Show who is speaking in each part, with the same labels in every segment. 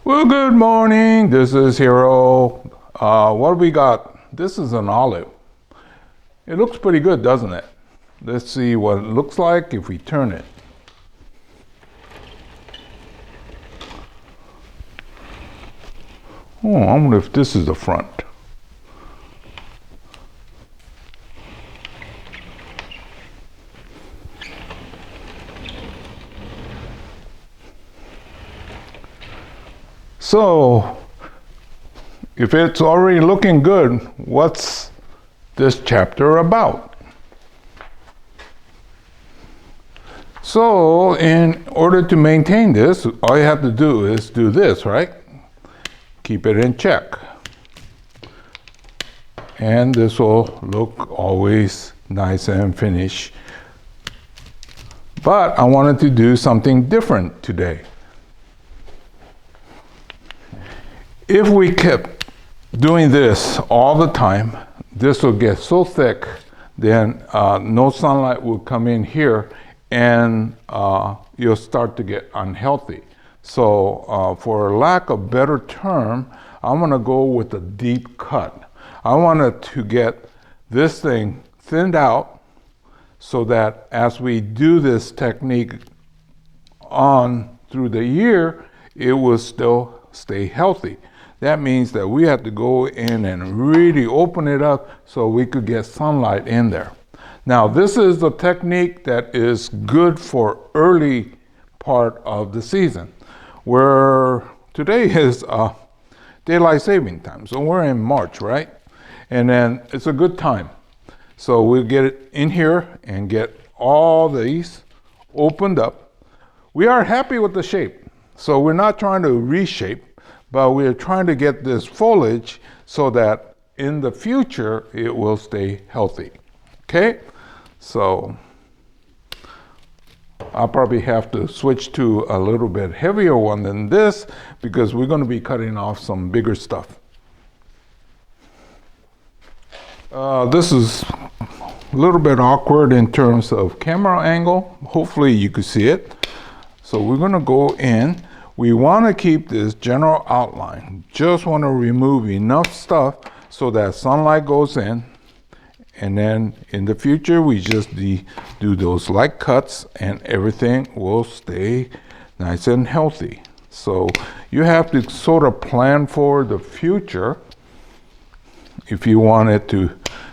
Speaker 1: Well, good morning. This is Hero. What do we got? This is an olive. It looks pretty good, doesn't it? Let's see what it looks like if we turn it. Oh, I wonder if this is the front. So, if it's already looking good, what's this chapter about? So, in order to maintain this, all you have to do is do this, right? Keep it in check. And this will look always nice and finished. But I wanted to do something different today. If we kept doing this all the time, this will get so thick, then no sunlight will come in here and you'll start to get unhealthy. So for lack of better term, I'm gonna go with a deep cut. I wanted to get this thing thinned out so that as we do this technique on through the year, it will still stay healthy. That means that we have to go in and really open it up so we could get sunlight in there. Now, this is the technique that is good for early part of the season, where today is daylight saving time. So we're in March, right? And then it's a good time. So we'll get it in here and get all these opened up. We are happy with the shape. So we're not trying to reshape, but we're trying to get this foliage so that in the future it will stay healthy. Okay? So I'll probably have to switch to a little bit heavier one than this because we're going to be cutting off some bigger stuff. This is a little bit awkward in terms of camera angle. Hopefully you can see it. So we're going to go in. We want to keep this general outline. Just want to remove enough stuff so that sunlight goes in. And then in the future, we just do those light cuts and everything will stay nice and healthy. So you have to sort of plan for the future if you want it to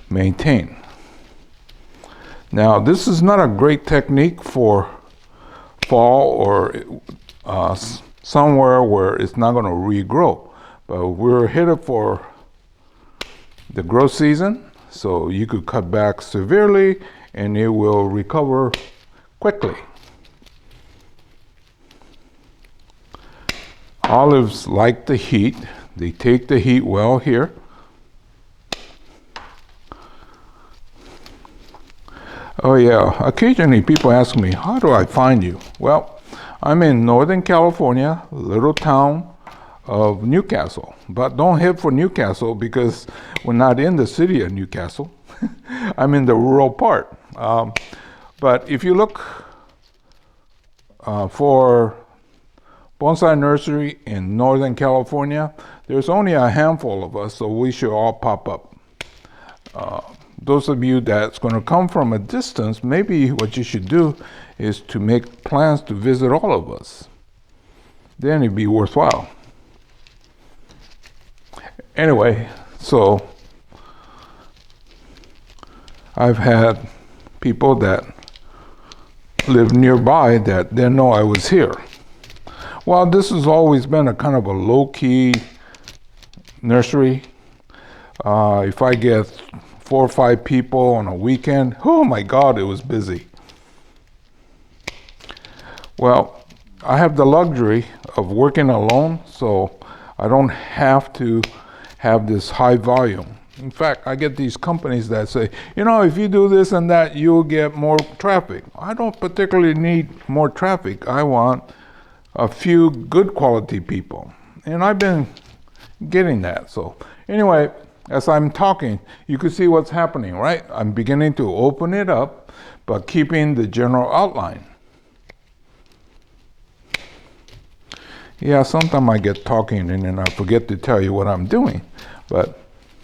Speaker 1: maintain. Now, this is not a great technique for fall or somewhere where it's not going to regrow, but we're headed for the growth season, so you could cut back severely and it will recover quickly. Olives like the heat. They take the heat well here. Oh yeah, occasionally people ask me, how do I find you? Well, I'm in Northern California, little town of Newcastle. But don't head for Newcastle because we're not in the city of Newcastle. I'm in the rural part. But if you look for bonsai nursery in Northern California, there's only a handful of us, so we should all pop up. Those of you that's going to come from a distance, maybe what you should do is to make plans to visit all of us. Then it'd be worthwhile. Anyway, so I've had people that live nearby that didn't know I was here. Well, this has always been a kind of a low-key nursery. If I get 4 or 5 people on a weekend, oh my God, it was busy. Well, I have the luxury of working alone, so I don't have to have this high volume. In fact, I get these companies that say, you know, if you do this and that, you'll get more traffic. I don't particularly need more traffic. I want a few good quality people. And I've been getting that. So anyway, as I'm talking, you can see what's happening, right? I'm beginning to open it up, but keeping the general outline. Yeah, sometimes I get talking and then I forget to tell you what I'm doing, but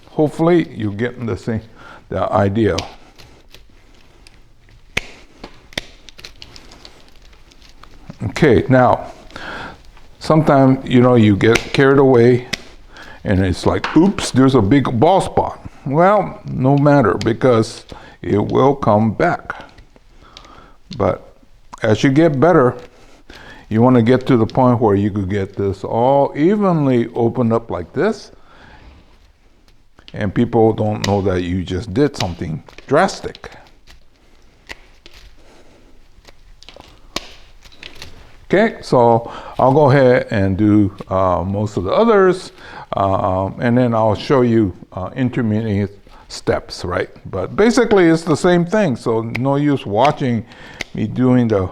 Speaker 1: hopefully you're getting the idea. Okay, now, sometimes, you get carried away and it's like, oops, there's a big bald spot. Well, no matter, because it will come back. But as you get better, you want to get to the point where you could get this all evenly opened up like this, and people don't know that you just did something drastic. Okay, so I'll go ahead and do most of the others, and then I'll show you intermediate steps, right? But basically it's the same thing, so no use watching me doing the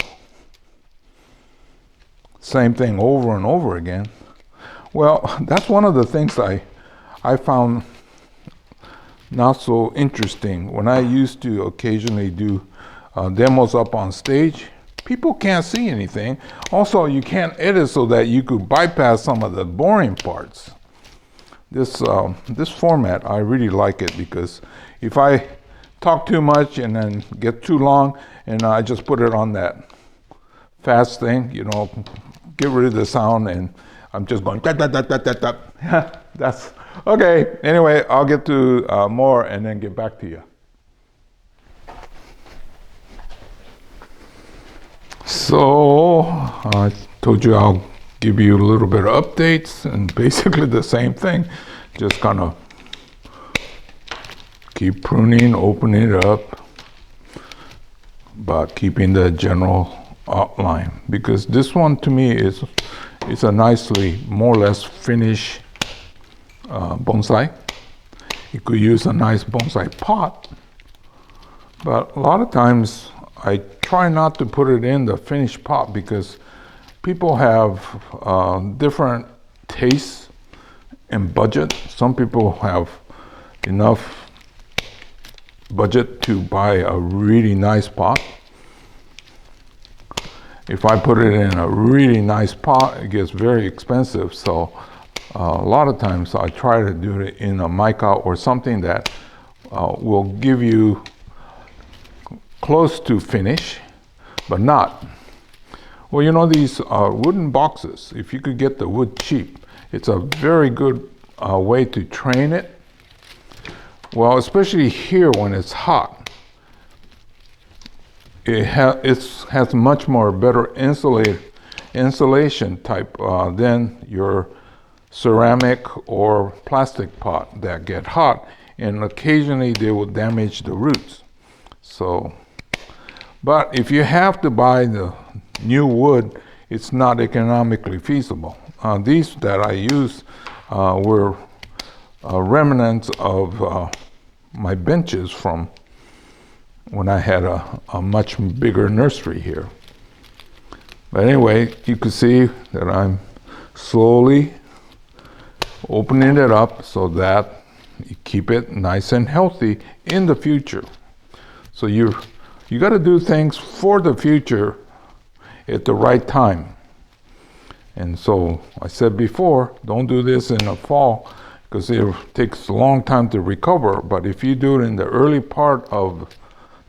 Speaker 1: same thing over and over again. Well, that's one of the things I found not so interesting. When I used to occasionally do demos up on stage, people can't see anything. Also, you can't edit so that you could bypass some of the boring parts. This format, I really like it, because if I talk too much and then get too long, and I just put it on that fast thing, get rid of the sound, and I'm just going da da da da da da. That's okay. Anyway, I'll get to more and then get back to you. So I told you I'll give you a little bit of updates, and basically the same thing. Just kind of keep pruning, opening it up, but keeping the general outline, because this one to me is a nicely, more or less finished bonsai. You could use a nice bonsai pot, but a lot of times I try not to put it in the finished pot, because people have different tastes and budget. Some people have enough budget to buy a really nice pot. If I put it in a really nice pot, it gets very expensive. So a lot of times I try to do it in a mica or something that will give you close to finish, but not. Well, these wooden boxes, if you could get the wood cheap, it's a very good way to train it. Well, especially here when it's hot, it has much more better insulation type than your ceramic or plastic pot that get hot, and occasionally they will damage the roots. So, but if you have to buy the new wood, it's not economically feasible. These that I use were remnants of my benches from when I had a much bigger nursery here. But anyway, you can see that I'm slowly opening it up so that you keep it nice and healthy in the future. So you got to do things for the future at the right time. And so I said before, don't do this in the fall, because it takes a long time to recover. But if you do it in the early part of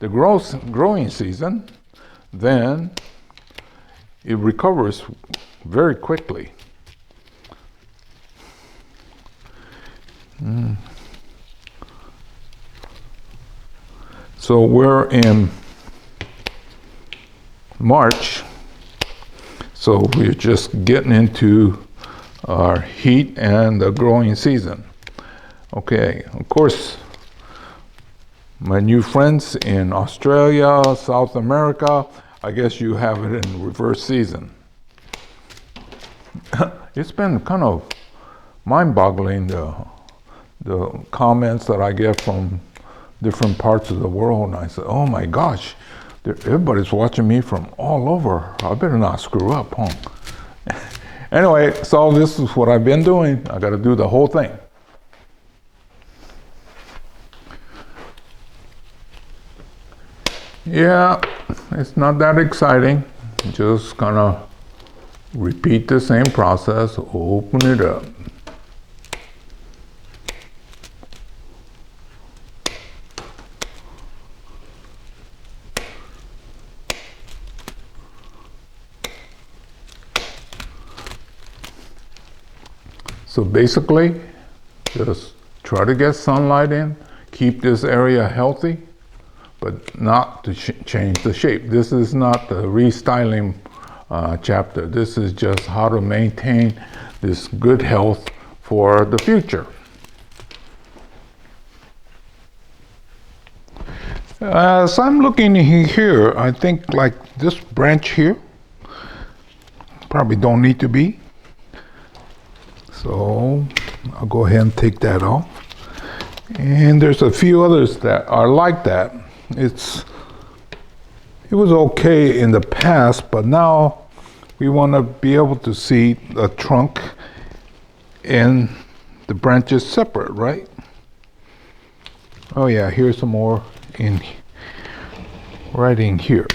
Speaker 1: the growing season, then it recovers very quickly. So we're in March, so we're just getting into our heat and the growing season. Okay, of course, my new friends in Australia, South America, I guess you have it in reverse season. It's been kind of mind-boggling, the comments that I get from different parts of the world, and I said, oh my gosh, everybody's watching me from all over. I better not screw up, huh? Anyway, so this is what I've been doing. I got to do the whole thing. Yeah, it's not that exciting. Just kind of Repeat the same process, open it up. So basically, just try to get sunlight in, keep this area healthy, but not to change the shape. This is not the restyling chapter. This is just how to maintain this good health for the future. As I'm looking here, I think like this branch here probably don't need to be. So I'll go ahead and take that off. And there's a few others that are like that. It was okay in the past, but now we want to be able to see the trunk and the branches separate, right? Oh yeah, here's some more right in here.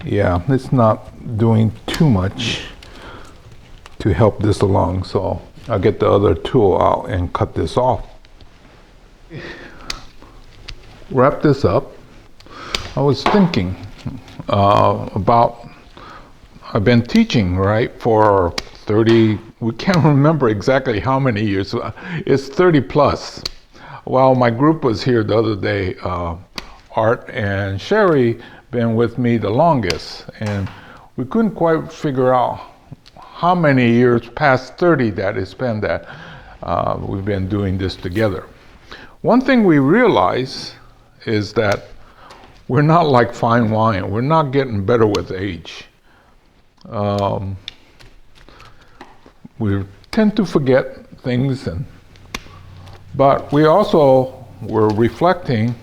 Speaker 1: Yeah, it's not doing too much to help this along, so I'll get the other tool out and cut this off. Wrap this up. I was thinking about, I've been teaching, right, for 30, we can't remember exactly how many years, it's 30 plus. Well, my group was here the other day, Art and Sherry been with me the longest, and we couldn't quite figure out how many years past 30 that it's been that we've been doing this together. One thing we realize is that we're not like fine wine. We're not getting better with age. We tend to forget things, but we also were reflecting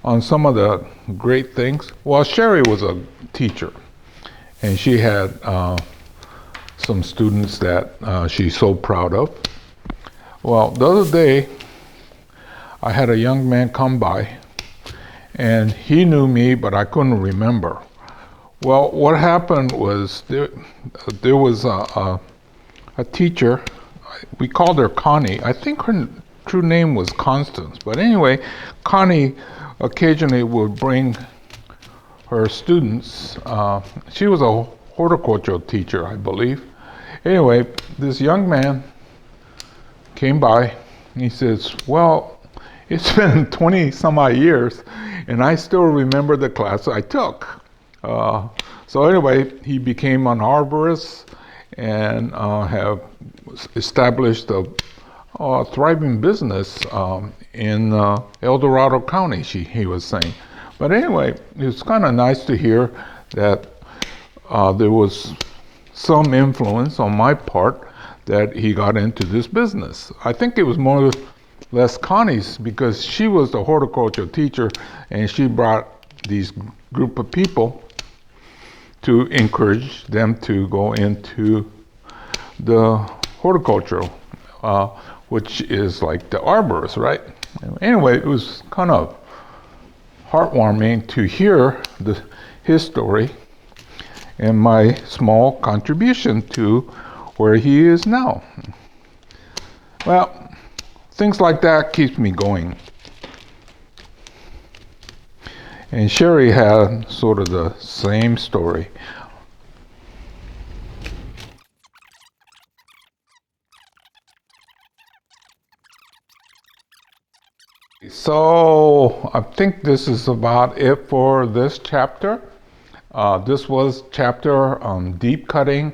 Speaker 1: on some of the great things. Well, Sherry was a teacher, and she had some students that she's so proud of. Well, the other day, I had a young man come by, and he knew me, but I couldn't remember. Well, what happened was there was a teacher, we called her Connie. I think her true name was Constance, but anyway, Connie occasionally would bring her students. She was a horticultural teacher, I believe. Anyway, this young man came by and he says, well, it's been 20 some odd years and I still remember the class I took. So anyway, he became an arborist and have established a thriving business in El Dorado County, he was saying. But anyway, it was kind of nice to hear that there was some influence on my part that he got into this business. I think it was more or less Connie's, because she was the horticulture teacher and she brought these group of people to encourage them to go into the horticultural, which is like the arborist, right? Anyway, it was kind of heartwarming to hear his story and my small contribution to where he is now. Well, things like that keeps me going. And Sherry had sort of the same story. So I think this is about it for this chapter. This was chapter on deep cutting,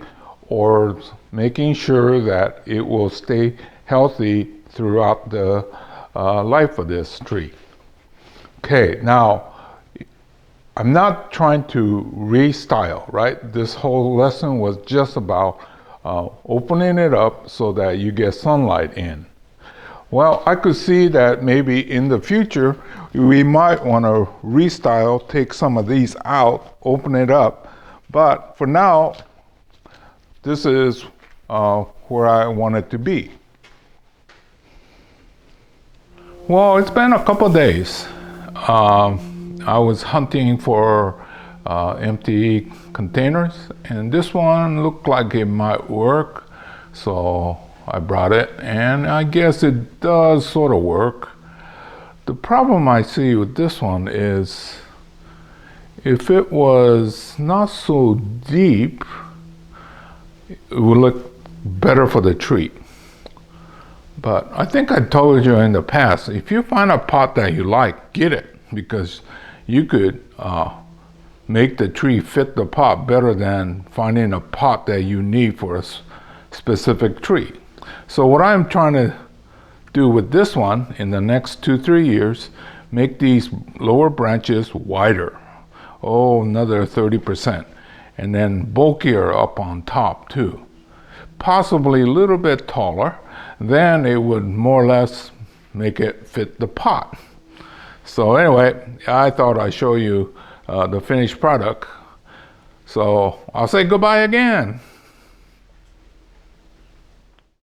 Speaker 1: or making sure that it will stay healthy throughout the life of this tree. Okay, now I'm not trying to restyle, right? This whole lesson was just about opening it up so that you get sunlight in. Well, I could see that maybe in the future we might want to restyle, take some of these out, open it up. But for now, this is where I want it to be. Well, it's been a couple days. I was hunting for empty containers, and this one looked like it might work, so I brought it, and I guess it does sort of work. The problem I see with this one is if it was not so deep, it would look better for the tree. But I think I told you in the past, if you find a pot that you like, get it, because you could make the tree fit the pot better than finding a pot that you need for a specific tree. So what I'm trying to do with this one in the next 2-3 years, make these lower branches wider. Oh, another 30%. And then bulkier up on top too. Possibly a little bit taller, then it would more or less make it fit the pot. So anyway, I thought I'd show you the finished product. So I'll say goodbye again.